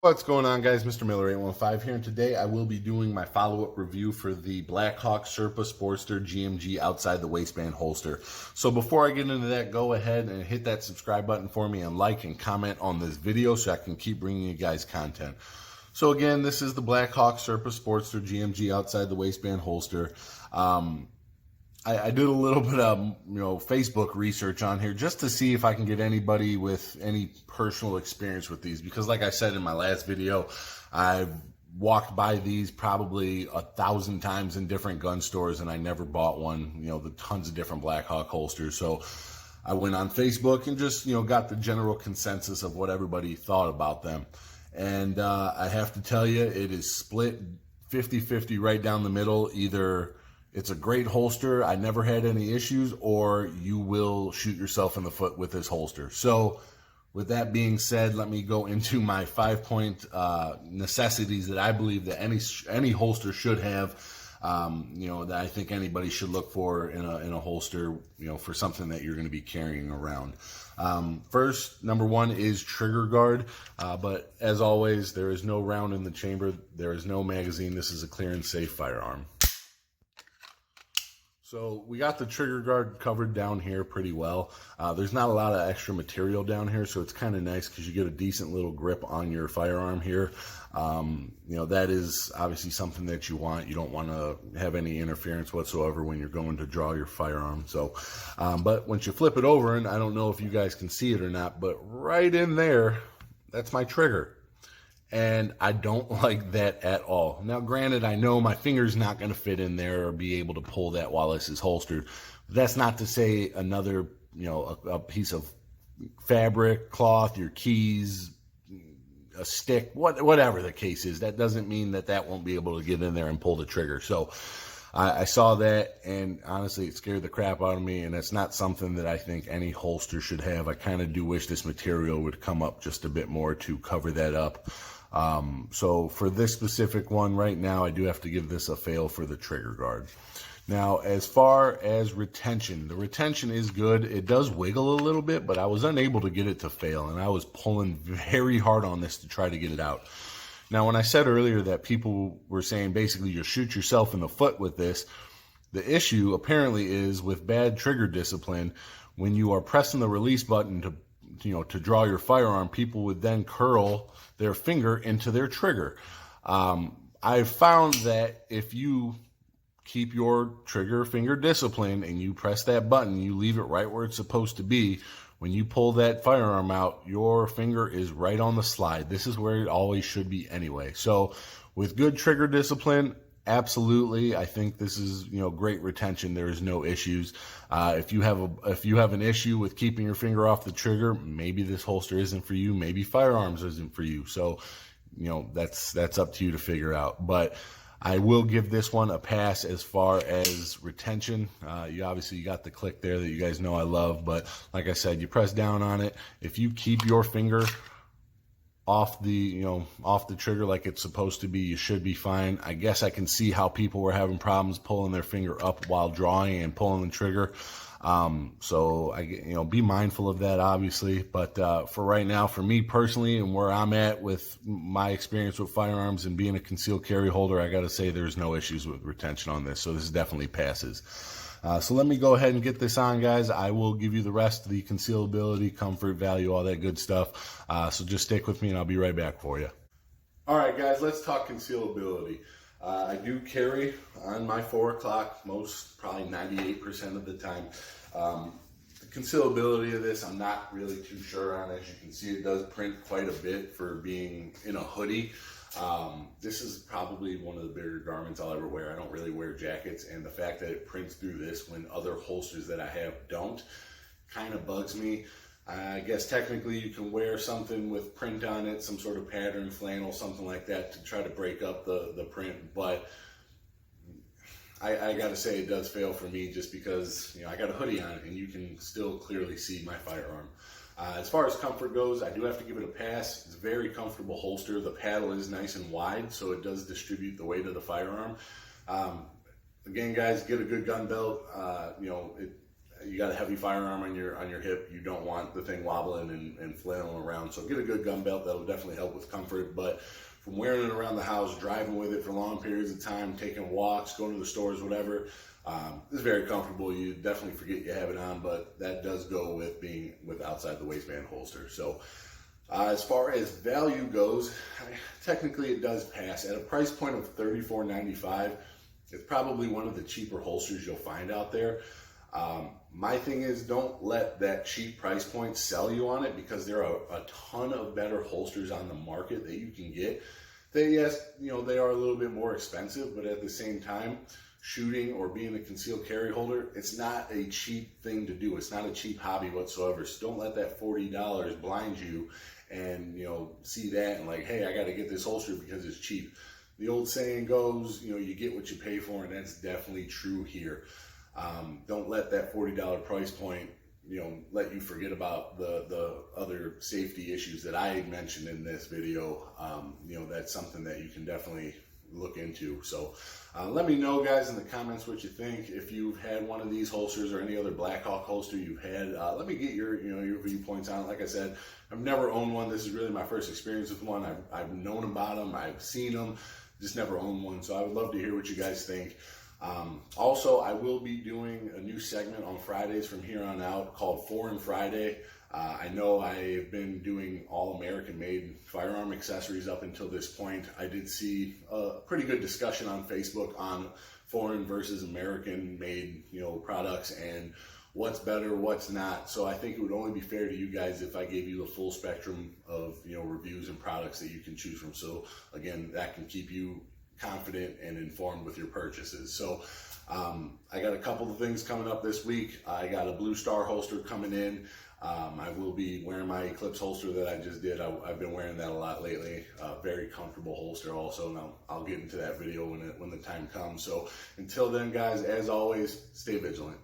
What's going on, guys? Mr. Miller 815 here, and today I will be doing my follow-up review for the Blackhawk Serpa Sporster GMG outside the waistband holster. So before I get into that, go ahead and hit that subscribe button for me and like and comment on this video so I can keep bringing you guys content. So again, this is the Blackhawk Serpa Sportster GMG outside the waistband holster. I did a little bit of Facebook research on here just to see if I can get anybody with any personal experience with these, because like I said in my last video, I've walked by these probably 1,000 times in different gun stores and I never bought one. The tons of different Blackhawk holsters. So I went on Facebook and just got the general consensus of what everybody thought about them. And I have to tell you, it is split 50-50 right down the middle. Either it's a great holster, I never had any issues, or you will shoot yourself in the foot with this holster. So with that being said, let me go into my 5-point necessities that I believe that any holster should have, that I think anybody should look for in a holster, for something that you're going to be carrying around. First, number one is trigger guard, but as always, there is no round in the chamber, there is no magazine. This is a clear and safe firearm. So we got the trigger guard covered down here pretty well. There's not a lot of extra material down here, so it's kind of nice because you get a decent little grip on your firearm here. That is obviously something that you want. You don't want to have any interference whatsoever when you're going to draw your firearm. So, but once you flip it over, and I don't know if you guys can see it or not, but right in there, that's my trigger. And I don't like that at all. Now, granted, I know my finger's not going to fit in there or be able to pull that while this is holstered. But that's not to say another, a piece of fabric, cloth, your keys, a stick, whatever the case is. That doesn't mean that won't be able to get in there and pull the trigger. So I saw that, and honestly, it scared the crap out of me, and it's not something that I think any holster should have. I kind of do wish this material would come up just a bit more to cover that up. So for this specific one right now, I do have to give this a fail for the trigger guard. Now, as far as retention, the retention is good. It does wiggle a little bit, but I was unable to get it to fail, and I was pulling very hard on this to try to get it out. Now, when I said earlier that people were saying basically you'll shoot yourself in the foot with this, the issue apparently is with bad trigger discipline. When you are pressing the release button to draw your firearm, people would then curl their finger into their trigger. I've found that if you keep your trigger finger discipline and you press that button, you leave it right where it's supposed to be, when you pull that firearm out, your finger is right on the slide. This is where it always should be anyway. So with good trigger discipline, absolutely, I think this is great retention. There is no issues. If you have an issue with keeping your finger off the trigger, maybe this holster isn't for you. Maybe firearms isn't for you. So that's up to you to figure out. But I will give this one a pass as far as retention. You got the click there that you guys know I love, but like I said, you press down on it. If you keep your finger off the trigger like it's supposed to be, you should be fine. I guess I can see how people were having problems pulling their finger up while drawing and pulling the trigger. So be mindful of that, obviously. But for right now, for me personally, and where I'm at with my experience with firearms and being a concealed carry holder, I got to say there's no issues with retention on this. So this definitely passes. So let me go ahead and get this on, guys. I will give you the rest of the concealability, comfort, value, all that good stuff. So just stick with me and I'll be right back for you. All right, guys, let's talk concealability. I do carry on my 4 o'clock, probably 98% of the time. The concealability of this, I'm not really too sure on. As you can see, it does print quite a bit for being in a hoodie. This is probably one of the bigger garments I'll ever wear. I don't really wear jackets, and the fact that it prints through this when other holsters that I have don't kind of bugs me. I guess technically you can wear something with print on it, some sort of pattern, flannel, something like that to try to break up the print, but I gotta say it does fail for me just because I got a hoodie on and you can still clearly see my firearm. As far as comfort goes, I do have to give it a pass. It's a very comfortable holster. The paddle is nice and wide, so it does distribute the weight of the firearm. Again, guys, get a good gun belt. you got a heavy firearm on your hip, you don't want the thing wobbling and flailing around. So get a good gun belt. That'll definitely help with comfort. But from wearing it around the house, driving with it for long periods of time, taking walks, going to the stores, whatever, it's very comfortable. You definitely forget you have it on, but that does go with being with outside the waistband holster. So as far as value goes, technically it does pass. At a price point of $34.95, it's probably one of the cheaper holsters you'll find out there. My thing is, don't let that cheap price point sell you on it, because there are a ton of better holsters on the market that you can get. They, yes, they are a little bit more expensive, but at the same time, shooting or being a concealed carry holder, it's not a cheap thing to do. It's not a cheap hobby whatsoever. So don't let that $40 blind you and see that and like, hey, I got to get this holster because it's cheap. The old saying goes, you get what you pay for, and that's definitely true here. Don't let that $40 price point, let you forget about the other safety issues that I mentioned in this video. That's something that you can definitely look into. So let me know, guys, in the comments what you think. If you've had one of these holsters or any other Blackhawk holster you've had, let me get your viewpoints on it. Like I said, I've never owned one. This is really my first experience with one. I've known about them, I've seen them, just never owned one. So I would love to hear what you guys think. Also, I will be doing a new segment on Fridays from here on out called Foreign Friday. I know I've been doing all American-made firearm accessories up until this point. I did see a pretty good discussion on Facebook on foreign versus American-made, products and what's better, what's not. So I think it would only be fair to you guys if I gave you the full spectrum of, reviews and products that you can choose from. So again, that can keep you confident and informed with your purchases. So I got a couple of things coming up this week. I got a Blue Star holster coming in. I will be wearing my Eclipse holster that I just did. I've been wearing that a lot lately. Very comfortable holster also, and I'll get into that video when the time comes. So until then, guys, as always, stay vigilant.